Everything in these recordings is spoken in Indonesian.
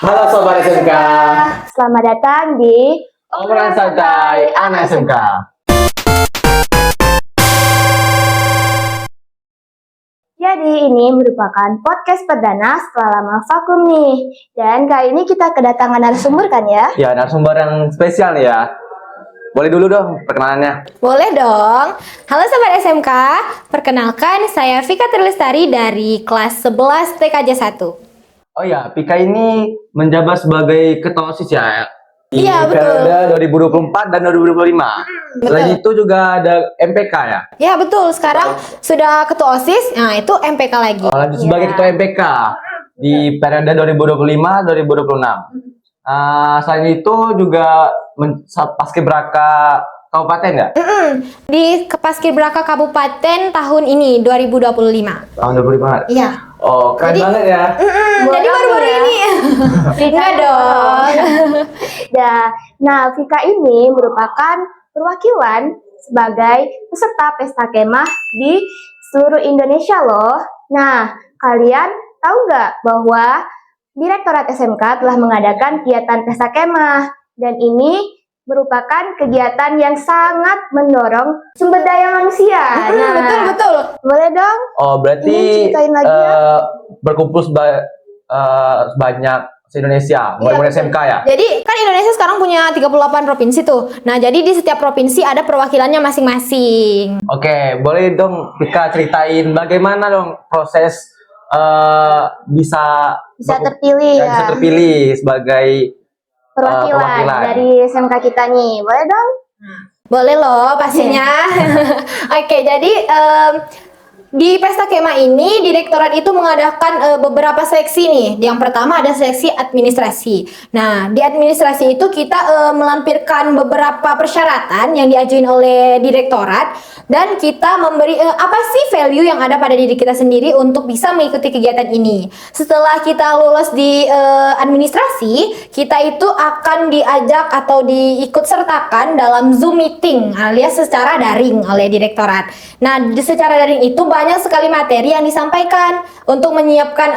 Halo Sobat SMK, Selamat datang di obrolan santai anak SMK. Jadi ini merupakan podcast perdana setelah lama vakum nih. Dan kali ini kita kedatangan narasumber kan ya? Ya, narasumber yang spesial nih ya. Boleh dulu dong perkenalannya. Boleh dong. Halo Sobat SMK, perkenalkan saya Vika Terlestari dari kelas 11 TKJ 1. Oh ya, Pika ini menjabat sebagai ketua OSIS ya. Di Iya, betul. periode 2024 dan 2025. Selain itu juga ada MPK ya. Ya betul, sekarang sudah ketua OSIS, nah itu MPK lagi. Oh, lanjut sebagai ketua MPK di periode 2025-2026. Selain itu juga Paskibraka Kabupaten ya? Di Paskibraka Kabupaten tahun ini 2025. Tahun 2025. Iya. Oh, keren Jadi- banget ya. Jadi baru-baru ya? ini. Enggak dong. Nah, Vika ini merupakan perwakilan sebagai peserta pesta kemah di seluruh Indonesia loh. Nah, kalian tahu nggak bahwa Direktorat SMK telah mengadakan kegiatan pesta kemah dan ini merupakan kegiatan yang sangat mendorong sumber daya manusia. Betul. Boleh dong? Oh, Ini berarti ceritain lagi ya. berkumpul sebanyak se-Indonesia, murid-murid SMK ya? Jadi kan Indonesia sekarang punya 38 provinsi tuh. Nah, jadi di setiap provinsi ada perwakilannya masing-masing. Oke, boleh dong Pika ceritain bagaimana dong proses bisa Terpilih ya, ya. bisa terpilih sebagai Perwakilan dari SMK kita nih. Boleh dong? Boleh loh pastinya. Oke, jadi di Pesta Kemah ini Direktorat itu mengadakan beberapa seksi nih. Yang pertama ada seksi administrasi. Nah, di administrasi itu kita melampirkan beberapa persyaratan yang diajuin oleh Direktorat dan kita memberi apa sih value yang ada pada diri kita sendiri untuk bisa mengikuti kegiatan ini. Setelah kita lulus di administrasi, kita itu akan diajak atau diikut sertakan dalam Zoom meeting alias secara daring oleh Direktorat. Nah, secara daring itu banyak sekali materi yang disampaikan untuk menyiapkan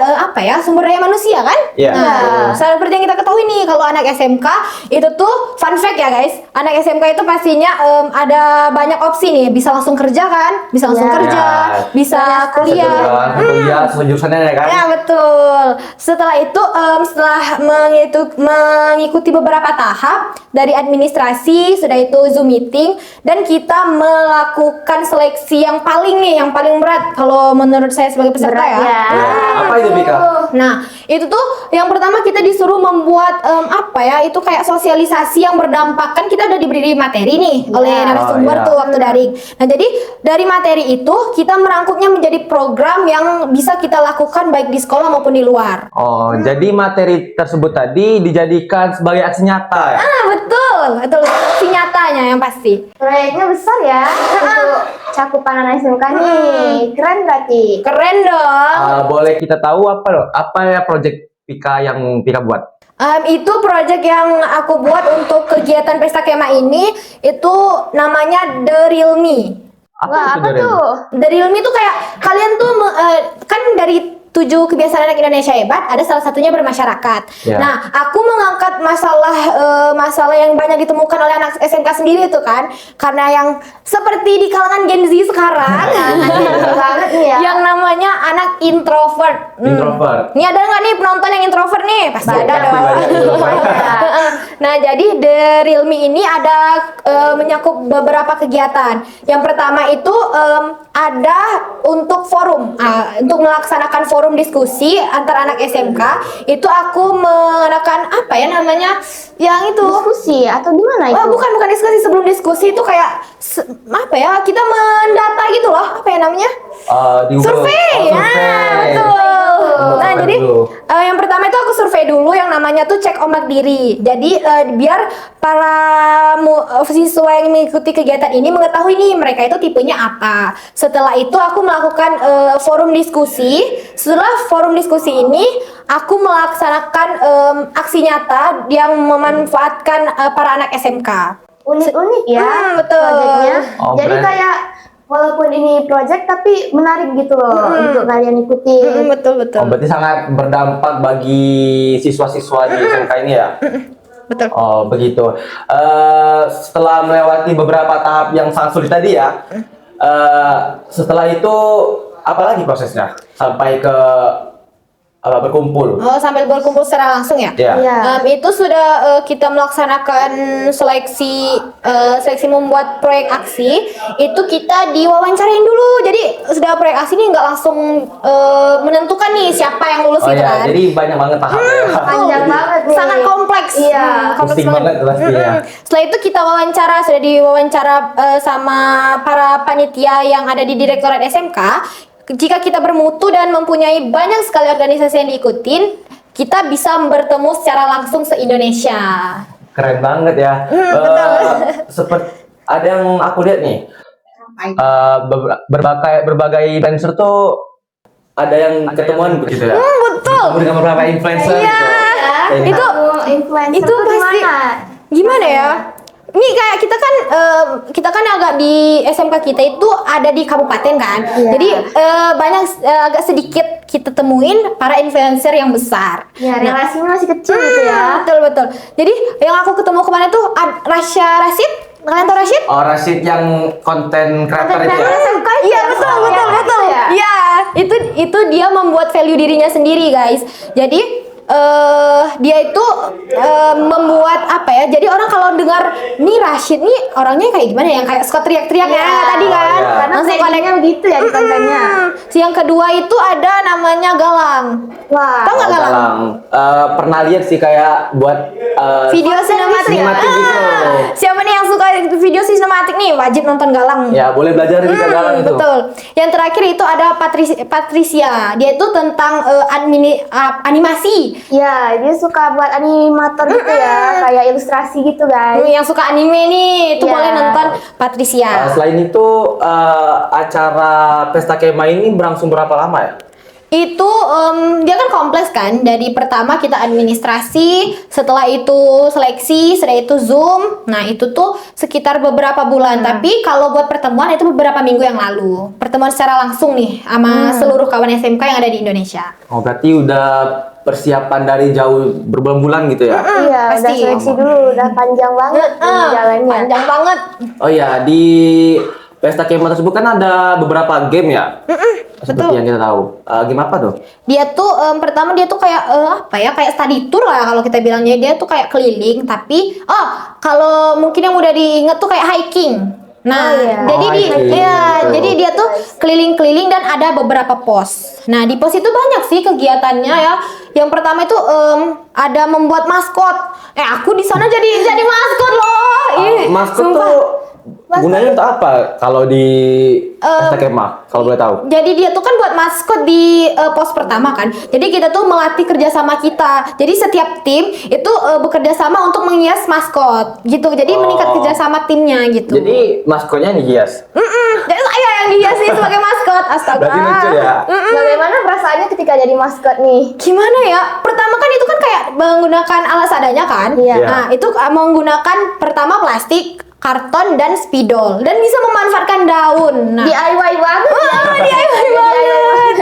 sumber daya manusia kan? Iya. Nah, seperti yang kita ketahui nih, kalau anak SMK itu tuh fun fact ya guys, anak SMK itu pastinya ada banyak opsi nih, bisa langsung kerja kan, bisa langsung Ya. kerja, bisa kuliah. kuliah sesuai jurusannya ya kan? Ya betul. Setelah itu setelah mengikuti beberapa tahap dari administrasi, sudah itu Zoom meeting dan kita melakukan seleksi yang paling berat kalau menurut saya sebagai peserta Berat ya. Ya. Apa itu Pika? Nah, itu tuh yang pertama kita disuruh membuat itu kayak sosialisasi yang berdampak. Kan kita udah diberi materi nih oleh narasumber iya. tuh waktu daring. Nah, jadi dari materi itu kita merangkumnya menjadi program yang bisa kita lakukan baik di sekolah maupun di luar. Oh, jadi materi tersebut tadi dijadikan sebagai aksi nyata ya? Betul. Si nyatanya yang pasti. Proyeknya besar ya untuk cakupan anak SMK nih. Keren berarti. Keren dong. Boleh kita tahu apa ya proyek Pika yang Pika buat? Itu project yang aku buat untuk kegiatan Pesta Kemah ini itu namanya The Real Me. Wah, apa Dorian? tuh? The Real Me tuh kayak kalian tuh kan dari 7 kebiasaan anak Indonesia hebat, ada salah satunya bermasyarakat. Ya. Nah, aku mengangkat masalah yang banyak ditemukan oleh anak SMK sendiri tuh kan, karena yang seperti di kalangan Gen Z sekarang, Banget nih ya. yang namanya anak introvert. Introvert. Ini ada nggak nih penonton yang introvert nih? Pasti Banyak ada sih, dong. banyak. Nah, jadi The Real Me ini ada menyakup beberapa kegiatan. Yang pertama itu ada untuk forum, untuk melaksanakan forum diskusi antar anak SMK. Itu aku mengadakan yang itu. Diskusi atau gimana itu? Oh, bukan diskusi. Sebelum diskusi itu kayak kita mendata gitu loh. Apa ya namanya? Di Google. Survei. Oh, Ya, survei. betul. Nah, Apa jadi dulu? yang pertama itu aku survei dulu yang namanya tuh cek ombak diri. Jadi biar para siswa yang mengikuti kegiatan ini mengetahui nih mereka itu tipenya apa. Setelah itu aku melakukan forum diskusi. Setelah forum diskusi ini aku melaksanakan aksi nyata yang memanfaatkan para anak SMK. Unik-unik ya Betul. proyeknya. Oh, Jadi keren. kayak walaupun ini project tapi menarik gitu loh untuk kalian ikuti. Betul betul. Oh, berarti sangat berdampak bagi siswa-siswa di SMK ini ya? Betul. Oh, begitu. Setelah melewati beberapa tahap yang sangat sulit tadi ya, setelah itu apa lagi prosesnya sampai ke berkumpul? Oh, sambil berkumpul secara langsung ya? Ya. Iya. Itu sudah kita melaksanakan seleksi membuat proyek aksi. Itu kita diwawancarain dulu. Jadi sudah proyek aksi ini nggak langsung menentukan nih siapa yang lulus Oh gitu ya, kan? jadi banyak banget tahapnya. Panjang banget nih. Sangat kompleks. Iya. Kompleks Pusing banget pastinya. Setelah itu kita sudah diwawancara sama para panitia yang ada di Direktorat SMK. Jika kita bermutu dan mempunyai banyak sekali organisasi yang diikutin, kita bisa bertemu secara langsung se-Indonesia. Keren banget ya. Seperti ada yang aku lihat nih, berbagai influencer tuh ada yang ketemuan gitu ya. Betul. Ketemu dengan beberapa influencer Iya. gitu. Kayak Itu Influencer itu tuh pasti gimana? gimana ya? Ini kayak kita kan agak di SMK kita itu ada di kabupaten kan. Iya. Jadi agak sedikit kita temuin para influencer yang besar. Ya, relasinya masih kecil gitu ya. Betul betul. Jadi yang aku ketemu kemarin tuh Rasya Rashid. Kalian tahu Rashid? Oh, Rashid yang konten creator itu ya? Konten SMK itu Iya ya? betul Oh, betul ya, betul. itu ya? Iya, itu dia membuat value dirinya sendiri guys. Jadi dia itu membuat apa ya? Jadi orang kalau dengar nih Rashid nih orangnya kayak gimana ya? Yang kayak suka teriak-teriak ya tadi kan? Oh, iya. Karena Langsung planningnya begitu ya di kontennya. Yang kedua itu ada namanya Galang. Wah. Tahu nggak Galang? Galang. Pernah lihat sih kayak buat Video sinematik. sinematik gitu. Siapa nih yang suka video sinematik nih? Wajib nonton Galang. Ya, boleh belajar juga Galang itu. Betul. Yang terakhir itu ada Patricia. Dia itu tentang animasi. Ya, dia suka buat animator gitu ya, kayak ilustrasi gitu guys. Yang suka anime nih, itu Iya. boleh nonton Patricia. Selain itu acara Pesta Kemah ini berlangsung berapa lama ya? Itu dia kan kompleks kan. Dari pertama kita administrasi, setelah itu seleksi, setelah itu Zoom. Nah, itu tuh sekitar beberapa bulan. Tapi kalau buat pertemuan itu beberapa minggu yang lalu. Pertemuan secara langsung nih sama seluruh kawan SMK yang ada di Indonesia. Oh, berarti udah persiapan dari jauh berbulan-bulan gitu ya? Iya, udah pasti. seleksi dulu, udah panjang banget ini jalannya. Panjang banget. Oh ya, di Pesta Kemah tersebut kan ada beberapa game ya? Seperti betul. yang kita tahu. Game apa tuh? Dia tuh pertama dia tuh kayak apa ya, kayak study tour lah kalau kita bilangnya. Dia tuh kayak keliling, tapi kalau mungkin yang udah diinget tuh kayak hiking. Nah, Oh, iya. jadi Oh, di hiking, ya, betul. jadi dia tuh keliling-keliling dan ada beberapa pos. Nah, di pos itu banyak sih kegiatannya ya. Yang pertama itu ada membuat maskot. Aku di sana jadi maskot loh. Maskot sumpah. tuh gunanya untuk apa kalau di Pesta Kemah? Kalau boleh tahu. Jadi dia tuh kan buat maskot di pos pertama kan. Jadi kita tuh melatih kerjasama kita. Jadi setiap tim itu bekerja sama untuk menghias maskot gitu. Jadi meningkat kerjasama timnya gitu. Jadi maskotnya dihias. Jadi saya yang dihias nih sebagai maskot. Astaga. Berarti lucu ya? Bagaimana perasaannya ketika jadi maskot nih? Gimana ya? Pertama kan itu kan kayak menggunakan alas adanya kan. Iya. Nah itu menggunakan pertama plastik, karton dan spidol dan bisa memanfaatkan daun. Nah, DIY banget ya. DIY banget.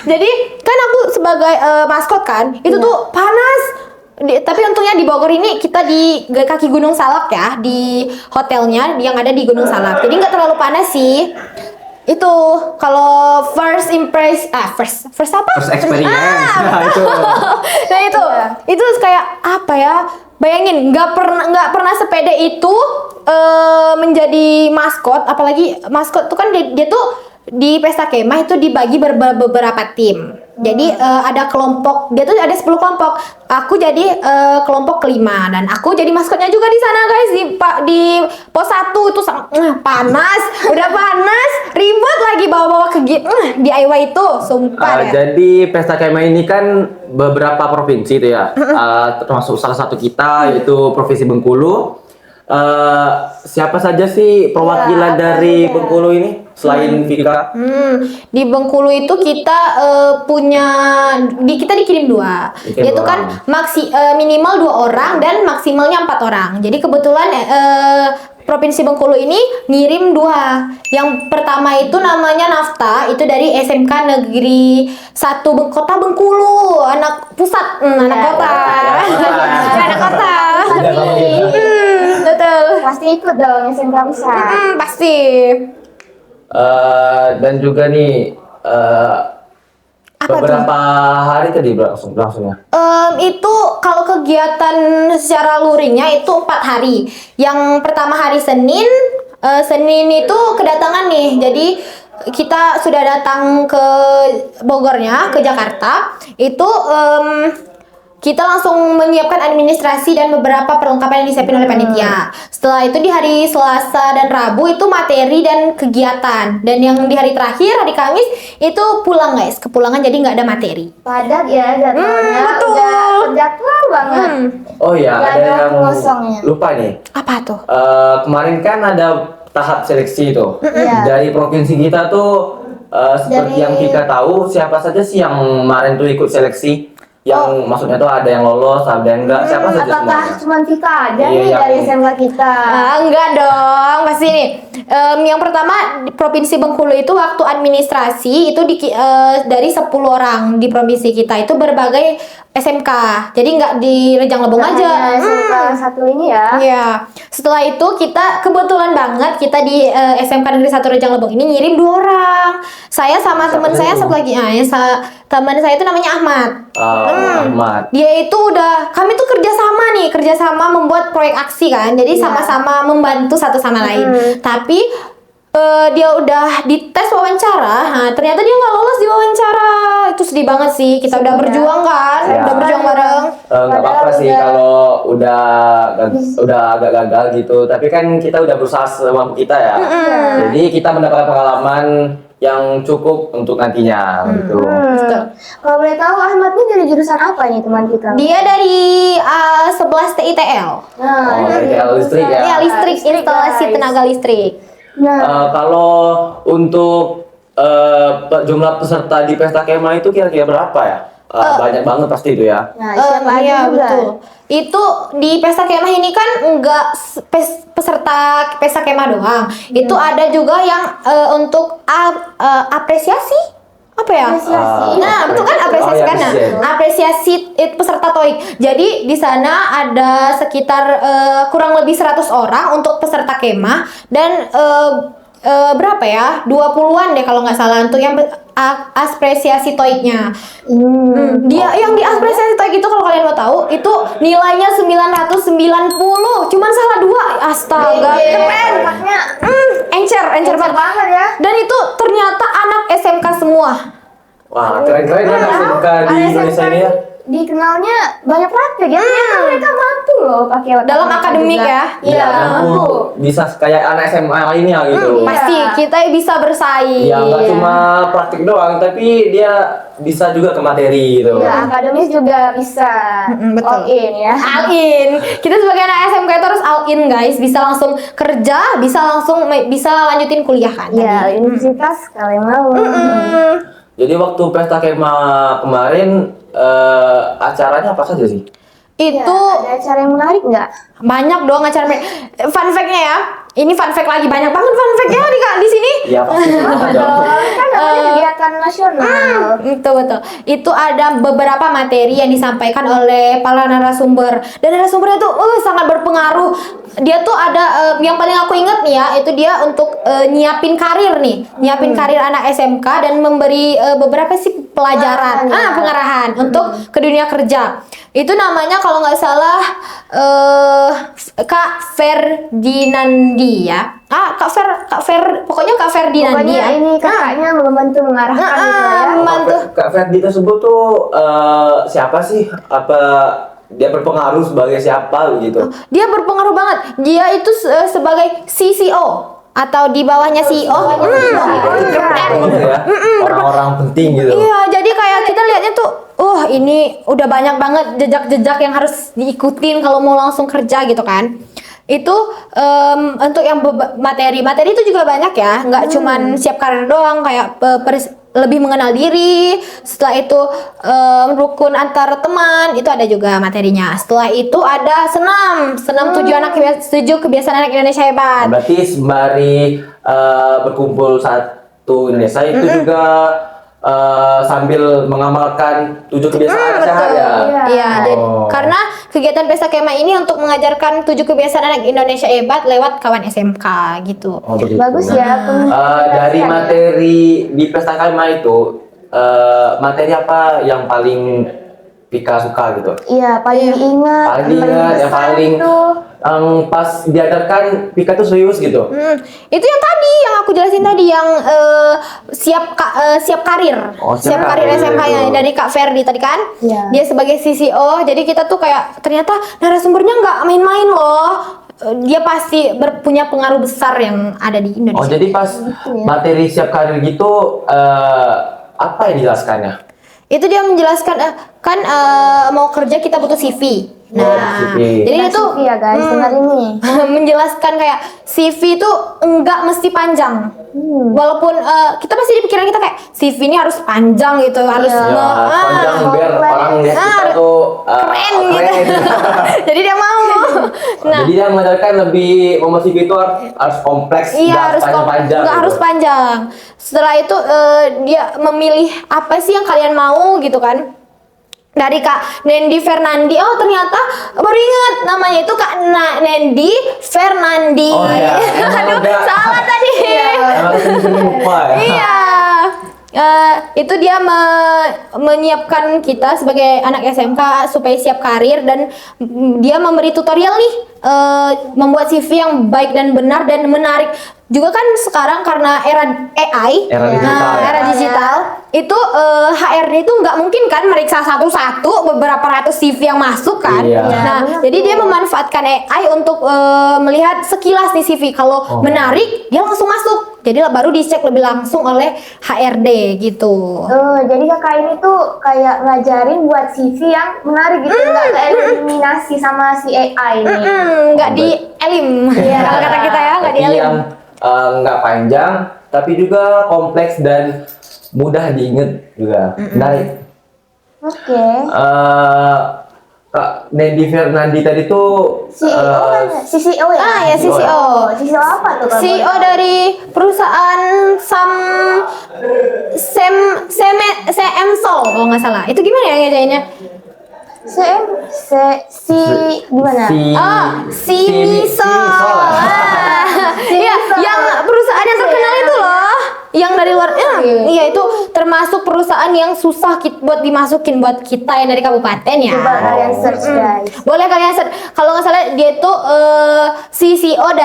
Jadi kan aku sebagai maskot kan, itu tuh panas. Tapi untungnya di Bogor ini kita di kaki Gunung Salak ya, di hotelnya yang ada di Gunung Salak. Jadi nggak terlalu panas sih. Itu kalau first apa? First experience. Nah, itu. Nah itu kayak apa ya? Bayangin nggak pernah sepede itu menjadi maskot, apalagi maskot tuh kan dia tuh di Pesta Kemah itu dibagi beberapa tim. Jadi ada kelompok, dia tuh ada 10 kelompok. Aku jadi kelompok kelima dan aku jadi maskotnya juga di sana guys, di pos 1 itu panas, udah panas, ribet lagi bawa-bawa DIY itu, sumpah ya. Jadi Pesta Kemah ini kan beberapa provinsi itu ya, termasuk salah satu kita yaitu Provinsi Bengkulu. Siapa saja sih perwakilan dari Bengkulu ini selain Vika? Di Bengkulu itu kita kita dikirim 2. Dikirim Dia tuh dua kan minimal 2 orang dan maksimalnya 4 orang. Jadi kebetulan Provinsi Bengkulu ini ngirim 2. Yang pertama itu namanya Nafta, itu dari SMK Negeri 1 Kota Bengkulu, anak pusat, anak kota. Anak kota. Betul. Pasti ikut dong SMK Pusat. Pasti. Dan juga nih Apa beberapa hari tadi langsungnya. Itu kalau kegiatan secara luringnya itu 4 hari. Yang pertama hari Senin, Senin itu kedatangan nih. Jadi kita sudah datang ke Bogornya, ke Jakarta. Itu kita langsung menyiapkan administrasi dan beberapa perlengkapan yang disiapin oleh panitia. Setelah itu di hari Selasa dan Rabu itu materi dan kegiatan. Dan yang di hari terakhir, hari Kamis, itu pulang guys. Kepulangan jadi nggak ada materi. Padat ya jadwalnya. Betul. Udah terjadwal banget. Oh ya, Nggak ada ada yang kosongnya. lupa nih. Apa tuh? Kemarin kan ada tahap seleksi itu. Iya. Dari provinsi kita tuh seperti Dari- yang kita tahu, siapa saja sih yang kemarin tuh ikut seleksi? Yang maksudnya tuh ada yang lolos, ada yang enggak. Siapa saja Apakah semuanya? cuma Vika aja Iya, nih iya. dari SMK kita? Enggak dong, pasti nih. Yang pertama di Provinsi Bengkulu itu waktu administrasi itu dari 10 orang di provinsi kita itu berbagai SMK. Jadi nggak di Rejang Lebong Nggak aja. hanya SMK satu ini ya. Iya. Setelah itu kita kebetulan banget kita di SMK Negeri 1 Rejang Lebong ini ngirim 2 orang. Saya sama Siapa teman saya itu? satu lagi. Teman saya itu namanya Ahmad. Ahmad. Dia itu kami tuh kerjasama membuat proyek aksi kan. Jadi Iya. sama-sama membantu satu sama lain. Tapi dia udah dites wawancara, nah, ternyata dia nggak lolos di wawancara. Itu sedih banget sih. Kita udah Sedih ya. berjuang kan, Iya. udah berjuang bareng. Nggak apa-apa Padahal sih udah- kalau udah agak gagal gitu. Tapi kan kita udah berusaha semampu kita ya. Jadi kita mendapatkan pengalaman yang cukup untuk nantinya gitu. Kalau boleh tahu Ahmad ini dari jurusan apa nih teman kita? Dia dari 11 TITL. Nah, Oh, TITL listrik ya? Ya, listrik, instalasi guys. tenaga listrik. Nah, Kalau untuk jumlah peserta di pesta kemah itu kira-kira berapa ya? Banyak banget pasti itu ya. nah siapa aja Iya juga? betul. Itu di pesta kemah ini kan enggak peserta pesta kemah doang. Itu ada juga yang untuk apresiasi apa ya? Apresiasi. Nah, betul kan apresiasi Oh, ya, kan? Nah, apresiasi. apresiasi peserta TOEIC. Jadi di sana ada sekitar kurang lebih 100 orang untuk peserta kemah dan berapa ya? 20-an deh kalau nggak salah untuk yang apresiasi TOEIC-nya. Dia yang di apresiasi TOEIC itu kalau kalian mau tahu itu nilainya 990, cuman salah 2. Astaga, keren. Anaknya Encer banget. banget ya. Dan itu ternyata anak SMK semua. Wah, keren-keren ya SMK di Indonesia ini ya. Dikenalnya banyak praktek ya. Ternyata mereka mampu loh pakai otak Dalam mereka akademik juga. ya. Iya, mampu. Bisa kayak anak SMA lainnya gitu. Pasti kita bisa bersaing. Ya nggak cuma praktik doang, tapi dia bisa juga ke materi gitu. Ya, akademis juga bisa. betul. All in ya. All in. Kita sebagai anak SMK itu harus all in guys. Bisa langsung kerja, bisa lanjutin kuliah kan. Ya, universitas kalian mau. Jadi waktu pesta kemah kemarin acaranya apa saja sih? Ya, Itu ada acara yang menarik nggak? banyak dong acara fun fact-nya ya. Ini fun fact lagi, banyak banget fun fact-nya di sini. Ya pasti ada dong. Kan namanya kegiatan nasional. Betul. Itu ada beberapa materi yang disampaikan oleh para narasumber. Dan narasumbernya tuh sangat berpengaruh. Dia tuh ada yang paling aku inget nih ya, itu dia untuk nyiapin karir nih. Nyiapin karir anak SMK dan memberi beberapa sih pelajaran, Pengarahan, ya. pengarahan untuk ke dunia kerja. Itu namanya kalau nggak salah Kak Ferdinandi ya. Kak Fer, pokoknya Kak Ferdinandi Pokoknya ya. ini kakaknya membantu mengarahkan gitu ya. Membantu. Kak Ferdi tersebut tuh siapa sih? Apa dia berpengaruh sebagai siapa gitu? Dia berpengaruh banget. Dia itu sebagai CCO atau di bawahnya CEO. Pokoknya ya, orang-orang penting gitu. Iya, jadi kayak kita lihatnya tuh, ini udah banyak banget jejak-jejak yang harus diikutin kalau mau langsung kerja gitu kan. Itu untuk yang materi itu juga banyak ya, nggak cuman siap karir doang kayak lebih mengenal diri. Setelah itu rukun antar teman, itu ada juga materinya. Setelah itu ada senam 7 kebiasaan anak Indonesia hebat. Berarti sembari berkumpul satu Indonesia itu juga sambil mengamalkan 7 kebiasaan sehat ya. Iya, Oh. karena kegiatan pesta kemah ini untuk mengajarkan 7 kebiasaan anak Indonesia hebat lewat kawan SMK gitu. Oh, begitu. Bagus ya. Dari materi di pesta kemah itu, materi apa yang paling Pika suka gitu? Iya, paling diingat. Paling diingat, yang besar paling itu. pas diajarkan Pika tuh serius gitu. Itu yang tadi yang aku jelasin tadi yang siap karir. Oh, siap karir karir SMK yang itu. dari Kak Ferdi tadi kan. Iya. Dia sebagai CCO, jadi kita tuh kayak ternyata narasumbernya nggak main-main loh. Dia pasti punya pengaruh besar yang ada di Oh, Indonesia. jadi pas materi siap karir gitu, apa yang dijelaskannya? Itu dia menjelaskan kan mau kerja kita butuh CV. Nah, CV. jadi Nah, itu CV ya guys, dengar ini. menjelaskan kayak CV itu enggak mesti panjang. Walaupun kita pasti di pikiran kita kayak CV ini harus panjang gitu, harus Ya, panjang biar orang lihat kita tuh keren gitu. Jadi dia mau. Nah, Jadi dia mengajarkan lebih memasuki itu harus kompleks, iya nggak harus panjang-panjang. nggak gitu. harus panjang. Setelah itu dia memilih apa sih yang kalian mau gitu kan? Dari Kak Nendi Fernandi. Oh, ternyata baru ingat namanya itu Kak Nendi Fernandi. Oh, iya. Aduh, Enggak. salah tadi. Emang sering lupa ya. Iya. Itu dia menyiapkan kita sebagai anak SMK supaya siap karir dan dia memberi tutorial nih membuat CV yang baik dan benar dan menarik. Juga kan sekarang karena era AI, Era digital, ya. era digital itu HRD itu nggak mungkin kan meriksa satu-satu beberapa ratus CV yang masuk kan. Iya. Nah, benar jadi tuh. dia memanfaatkan AI untuk melihat sekilas nih CV. Kalau menarik, dia langsung masuk. Jadi baru dicek lebih langsung oleh HRD gitu. Jadi kakak ini tuh kayak ngajarin buat CV yang menarik gitu, nggak tereliminasi sama si AI ini. Nggak di elim. Kalau kata kita ya, nggak di Tapi elim. yang nggak panjang, tapi juga kompleks dan mudah diingat juga. Menarik. Oke. Kak Nendi Fernandi tadi tuh CEO kan? CCO ya? Ah ya CCO. CCO apa tuh? Kak? CEO dari perusahaan Semsol kalau nggak salah. Itu gimana ya ngejainnya? Gimana? Simisol. Iya, yang perusahaan yang terkenal itu loh. Yang dari luar, iya itu termasuk perusahaan yang susah buat dimasukin buat kita yang dari kabupaten ya. Coba kalian search guys. Boleh kalian search. Kalau nggak salah dia itu CCO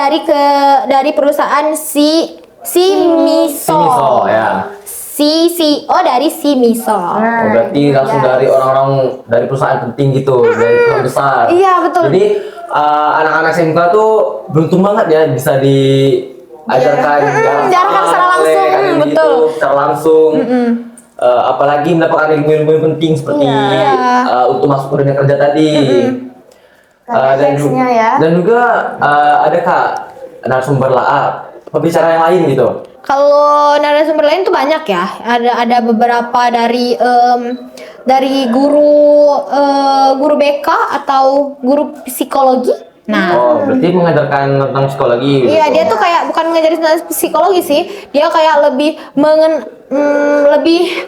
dari perusahaan Simisol. Simisol ya. CCO dari Simisol. Oh, berarti langsung dari orang-orang dari perusahaan penting gitu, dari perusahaan besar. Iya, betul. Jadi anak-anak SMK tuh beruntung banget ya bisa diajarkan diajarkan secara langsung, betul. Secara langsung. Apalagi mendapatkan ilmu-ilmu yang penting seperti untuk masuk ke dunia kerja tadi. Teksnya ya. Dan juga ada Kak narasumber pembicara yang lain gitu. Kalau narasumber lain tuh banyak ya. Ada beberapa dari guru BK atau guru psikologi. Nah, Oh, berarti mengajarkan tentang psikologi gitu. iya dia tuh kayak bukan ngajarin tentang psikologi sih. Dia kayak lebih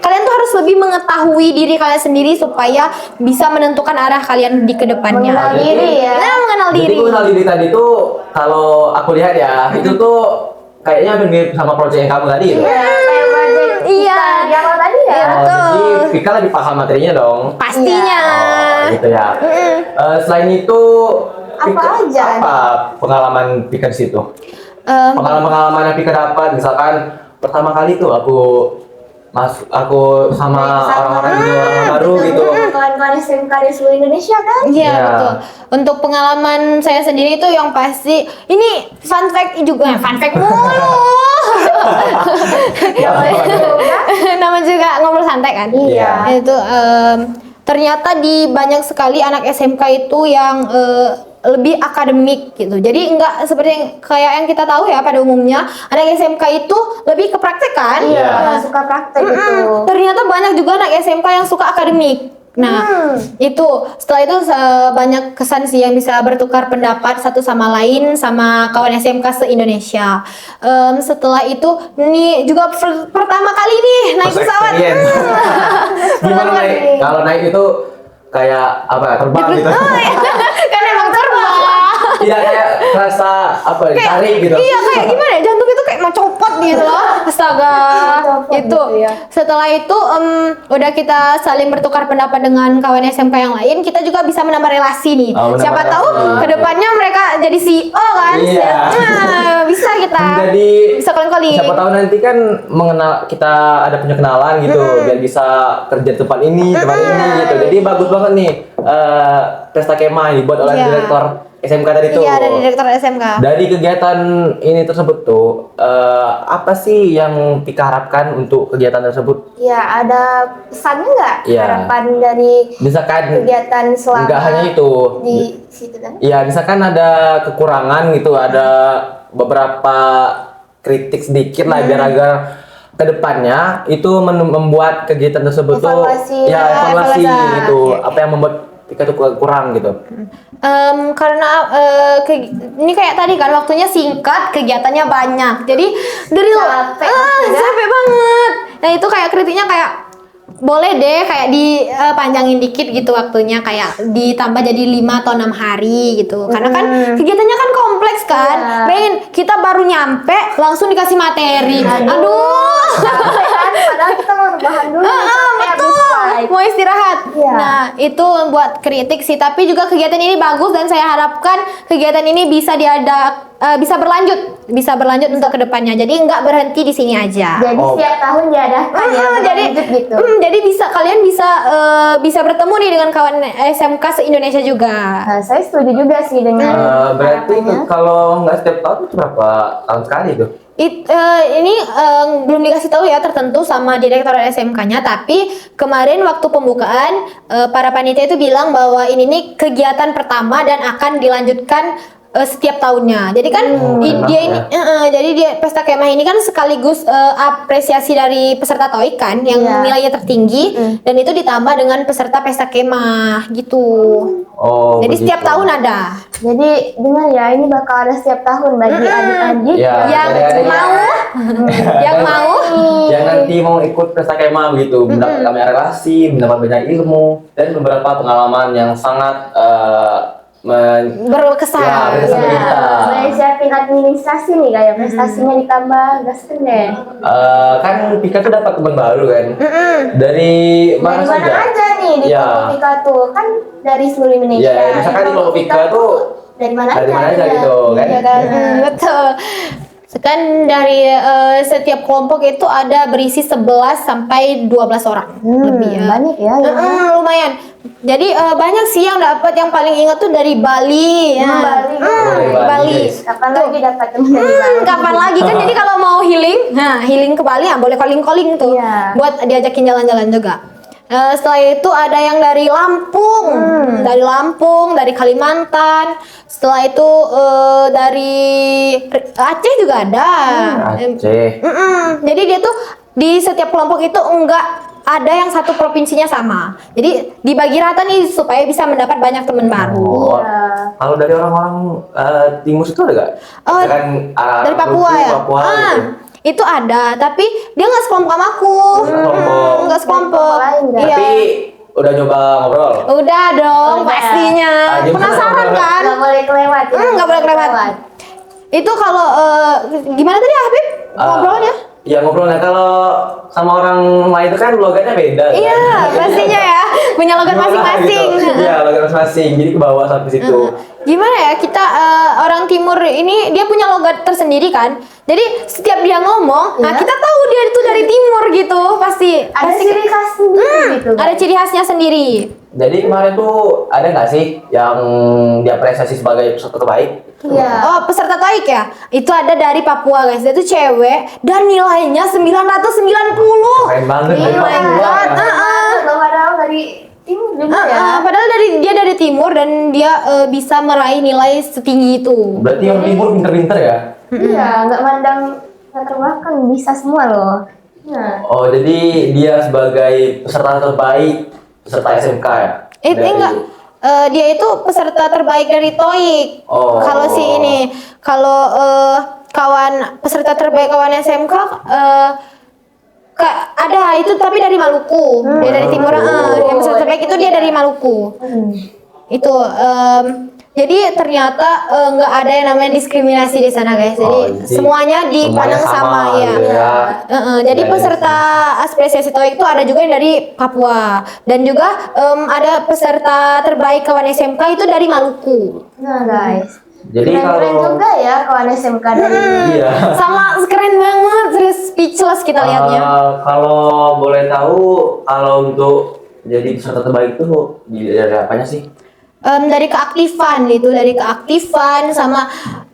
kalian tuh harus lebih mengetahui diri kalian sendiri supaya bisa menentukan arah kalian di kedepannya. Mengenal diri ya. Nah, mengenal Jadi diri. mengenal diri tadi tuh kalau aku lihat ya, itu tuh kayaknya hampir mirip sama project yang kamu tadi gitu. Iya, kayak project Iya. kita di awal tadi ya. Iya. Oh, betul. jadi Pika lebih paham materinya dong. Pastinya. Oh, gitu ya. Selain itu, Apa aja? Apa pengalaman Pika di situ? Pengalaman-pengalaman yang Pika dapat, misalkan pertama kali tuh aku sama orang-orang gitu, orang baru gitu. Kawan-kawan SMK di seluruh Indonesia kan? Iya Iya. betul. Untuk pengalaman saya sendiri itu yang pasti ini fun fact juga, fun fact mulu. Nama juga ngobrol santai kan? Iya. Itu ternyata di banyak sekali anak SMK itu yang lebih akademik gitu. Jadi enggak seperti kayak yang kita tahu ya pada umumnya anak SMK itu lebih ke praktek kan. Iya, suka praktek gitu. Ternyata banyak juga anak SMK yang suka akademik. Nah, itu setelah itu banyak kesan sih yang bisa bertukar pendapat satu sama lain sama kawan SMK se-Indonesia. Setelah itu ini juga pertama kali nih naik First pesawat. experience. Gimana naik? Kalau naik itu kayak apa? Terbang gitu. Oh, iya. Kan emang terbang. Tidak kayak rasa apa? Tarik gitu. Iya, kayak gimana ya? Jantung itu kayak mau copot gitu loh. Astaga. Copot Itu. gitu ya. Setelah itu udah kita saling bertukar pendapat dengan kawan SMK yang lain, kita juga bisa menambah relasi nih. Oh, menambah Siapa tahu relasi. kedepannya mereka jadi CEO kan? Iya. Nah, bisa kita. Jadi bisa kali-kali. siapa tahu nanti kan mengenal kita ada punya kenalan gitu biar bisa kerja di tempat ini gitu. Jadi bagus banget nih pesta kemah dibuat oleh Iya. direktur SMK tadi tuh. Iya, dari direktur SMK. Dari kegiatan ini tersebut tuh apa sih yang Tika harapkan untuk kegiatan tersebut? Ya, ada pesannya nggak? Iya. Harapan dari Misalkan kegiatan selama nggak hanya itu. di situ kan? Iya, misalkan ada kekurangan gitu, ada beberapa kritik sedikit lah biar agar kedepannya itu membuat kegiatan tersebut Evaluasi. tuh ya evaluasi Evaluasi. gitu. Oke. Apa yang membuat Tika tuh kurang gitu. Karena ini kayak tadi kan waktunya singkat, kegiatannya banyak. Jadi dari Capek pasti, ya? capek banget. Nah, itu kayak kritiknya kayak boleh deh kayak dipanjangin dikit gitu waktunya, kayak ditambah jadi 5 atau 6 hari gitu. Karena kan kegiatannya kan kompleks kan. Iya. Bayangin kita baru nyampe langsung dikasih materi. Aduh. Capek kan? Padahal kita mau rebahan dulu. Capek habis flight. Mau istirahat. Iya. Nah, itu buat kritik sih, tapi juga kegiatan ini bagus dan saya harapkan kegiatan ini bisa bisa berlanjut untuk kedepannya. Jadi nggak berhenti di sini aja. Jadi Oh. setiap tahun diadakan ya, jadi berlanjut gitu. jadi kalian bisa bertemu nih dengan kawan SMK se-Indonesia juga. Nah, saya setuju juga sih dengan Berarti harapannya. kalau nggak setiap tahun itu berapa tahun sekali tuh? Ini belum dikasih tahu ya tertentu sama direktur SMK-nya, tapi kemarin waktu pembukaan para panitia itu bilang bahwa ini nih kegiatan pertama dan akan dilanjutkan setiap tahunnya. Jadi kan dia pesta kemah ini kan sekaligus apresiasi dari peserta TOEIC kan yang Iya. nilainya tertinggi dan itu ditambah dengan peserta pesta kemah gitu. Oh, Jadi setiap begitu. tahun ada. Jadi dengar ya, ini bakal ada setiap tahun bagi adik-adik Ya, yang adik-adik mau yang mau yang nanti mau ikut pesta kemah begitu, mendapat banyak relasi, mendapat banyak ilmu dan beberapa pengalaman yang sangat berkesan. Ya, berkesan bagi kita. Saya siapin administrasi nih, kayak prestasinya ditambah gasken deh. Kan Pika tuh dapat teman baru kan. Dari mana Dari mana saja? aja nih di Ya. Kelompok Pika tuh, kan dari seluruh Indonesia. Ya, misalkan di Kelompok Pika tuh dari mana dari mana aja ya? gitu, kan? Iya kan? Betul. Kan dari setiap kelompok itu ada berisi 11 sampai 12 orang lebih ya. Banyak ya. Lumayan. Jadi banyak sih yang dapat, yang paling ingat tuh dari Bali ya. Bali. Dari Bali, Bali. guys. Kapan lagi dapat teman dari Bali? Kapan lagi kan, jadi kalau mau healing, healing ke Bali ya boleh calling tuh. Iya. Buat diajakin jalan-jalan juga. Setelah itu ada yang dari Lampung, dari Kalimantan. Setelah itu dari Aceh juga ada. Aceh. Jadi dia tuh di setiap kelompok itu enggak ada yang satu provinsinya sama. Jadi dibagi rata nih supaya bisa mendapat banyak teman baru. Oh, Iya. kalau dari orang-orang Timus itu ada nggak? Oh, Misalkan, dari Papua Maluku, ya? Papua gitu. Itu ada, tapi dia nggak sekelompok sama aku. Sekelompok. Nggak sekelompok. Lain nggak? Iya. Tapi udah nyoba ngobrol. Udah dong, Udah. pastinya. Gimana? Penasaran kan? Nggak boleh kelewat. ya? Nggak boleh kelewat. Itu kalau gimana tadi Habib ngobrolnya? Ya ngobrolnya kalau sama orang lain itu kan logatnya beda. Iya, kan? pastinya ya. Punya logat Gimana masing-masing. gitu. Iya, logat masing-masing. Jadi ke bawah sampai situ. Gimana ya, kita orang timur ini dia punya logat tersendiri kan. Jadi setiap dia ngomong, nah Iya. kita tahu dia itu dari timur gitu, pasti. Ada pasti ciri khas sendiri gitu. ada ciri khasnya sendiri. Jadi kemarin tuh ada nggak sih yang diapresiasi sebagai peserta terbaik? Iya. Oh, peserta TOEIC ya? Itu ada dari Papua guys. Dia tuh cewek dan nilainya 990. Keren banget. Oh dari my Papua. God. Padahal dari Timur juga ya. Padahal dia dari timur dan dia bisa meraih nilai setinggi itu. Berarti yang timur pinter-pinter ya? Iya, nggak mandang latar belakang, bisa semua loh. Nah, Oh, jadi dia sebagai peserta terbaik peserta SMK ya? Enggak. Dia itu peserta terbaik dari TOEIC. Oh. Kalau kawan peserta terbaik kawan SMK ada itu tapi dari Maluku. Dia dari timur. Yang peserta terbaik itu dia dari Maluku. Itu jadi ternyata nggak ada yang namanya diskriminasi di sana guys. Jadi jadi semuanya dipandang semuanya sama ya. gitu ya. Jadi Ya, peserta apresiasi TOEIC itu ada juga yang dari Papua dan juga ada peserta terbaik kawan SMK itu dari Maluku. nah guys. Jadi Keren kalau juga ya kawan SMK dari iya. Sama keren banget, serius speechless kita lihatnya. Kalau boleh tahu, kalau untuk jadi peserta terbaik itu dari apanya sih? Dari keaktifan sama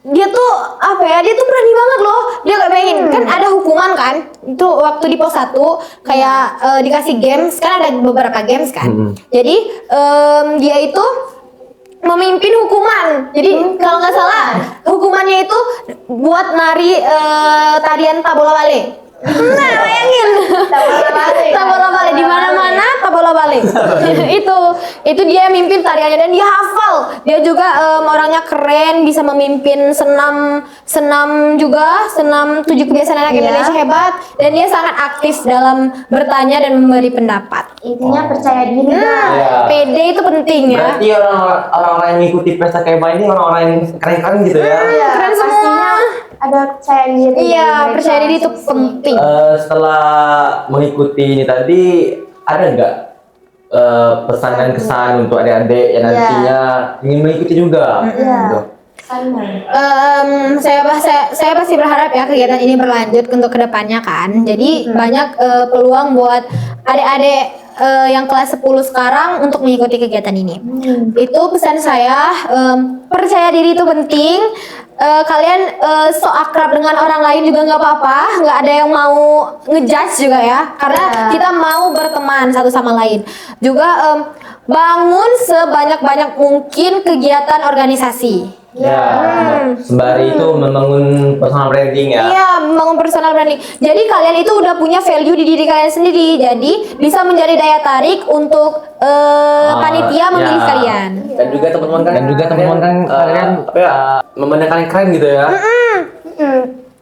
dia tuh apa ya, dia tuh berani banget loh. Dia gak bayangin kan ada hukuman kan itu waktu di pos 1 kayak dikasih games kan, ada beberapa games kan. Jadi dia itu memimpin hukuman. Jadi kalau nggak salah hukumannya itu buat nari tarian tabola bale. Nah, bayangin. Tabola bale di mana-mana tabola bale. itu dia mimpin tariannya dan dia hafal. Dia juga orangnya keren, bisa memimpin senam juga, senam 7 kebiasaan anak Indonesia hebat, dan dia sangat aktif dalam bertanya dan memberi pendapat. intinya percaya diri guys. Iya. PD itu penting ya. Berarti orang-orang yang mengikuti pesta kema ini orang-orang yang keren-keren gitu ya? Iya, Keren semua. pastinya ada percaya diri. Iya, Mereka. percaya diri itu penting. Setelah mengikuti ini tadi, ada nggak pesan dan kesan untuk adik-adik yang nantinya ingin mengikuti juga? Iya. Gitu. Sama. Saya pasti berharap ya kegiatan ini berlanjut untuk kedepannya kan. Jadi banyak peluang buat adik-adik yang kelas 10 sekarang untuk mengikuti kegiatan ini. Itu pesan saya, percaya diri itu penting. Kalian so akrab dengan orang lain juga nggak apa-apa, nggak ada yang mau ngejudge juga ya, karena kita mau berteman satu sama lain. Juga bangun sebanyak-banyak mungkin kegiatan organisasi. Ya, sembari itu membangun personal branding ya. Iya, membangun personal branding. Jadi kalian itu udah punya value di diri kalian sendiri. Jadi bisa menjadi daya tarik untuk panitia memilih ya. kalian. Dan juga teman-teman kan kalian apa ya, memandang kalian keren gitu ya.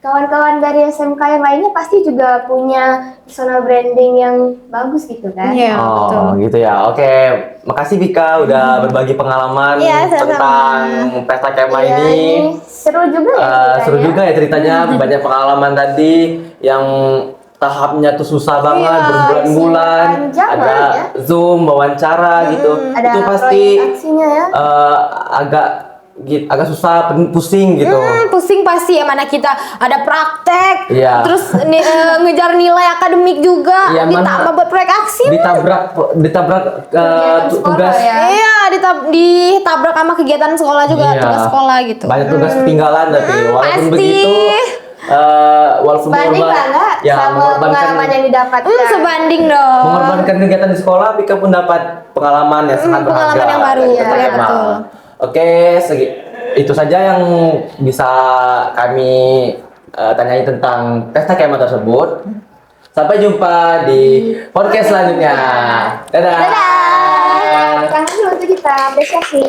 Kawan-kawan dari SMK yang lainnya pasti juga punya personal branding yang bagus gitu kan? Iya, betul. Oh gitu ya. Oke, makasih Vika udah berbagi pengalaman Iya, sama-sama. tentang pesta kema Iya, ini. seru juga ya ceritanya. Seru juga ya ceritanya, banyak pengalaman tadi yang tahapnya tuh susah banget, Iya, berbulan-bulan, panjang ada banget ya. Zoom, wawancara gitu. Ada Itu pasti proyek aksinya ya. agak susah, pusing gitu. Pusing pasti ya, mana kita ada praktek, Iya. terus ngejar nilai akademik juga, Iya, mana- ditambah buat proyek aksi. Ditabrak Kegiatan sekolah tugas. ya. Iya, ditabrak sama kegiatan sekolah juga, Iya. tugas sekolah gitu. Banyak tugas ketinggalan tapi walaupun pasti. begitu walaupun Banding lah nggak sama pengalaman yang didapatkan. Sebanding dong. mengorbankan kegiatan di sekolah, Vika pun dapat pengalaman yang sangat berharga. pengalaman yang baru, dari betul, SMA. betul. Oke, itu saja yang bisa kami tanyai tentang pesta kema tersebut. Sampai jumpa di podcast selanjutnya. Dadah. Dadah. Tangan dulu untuk kita apresiasi.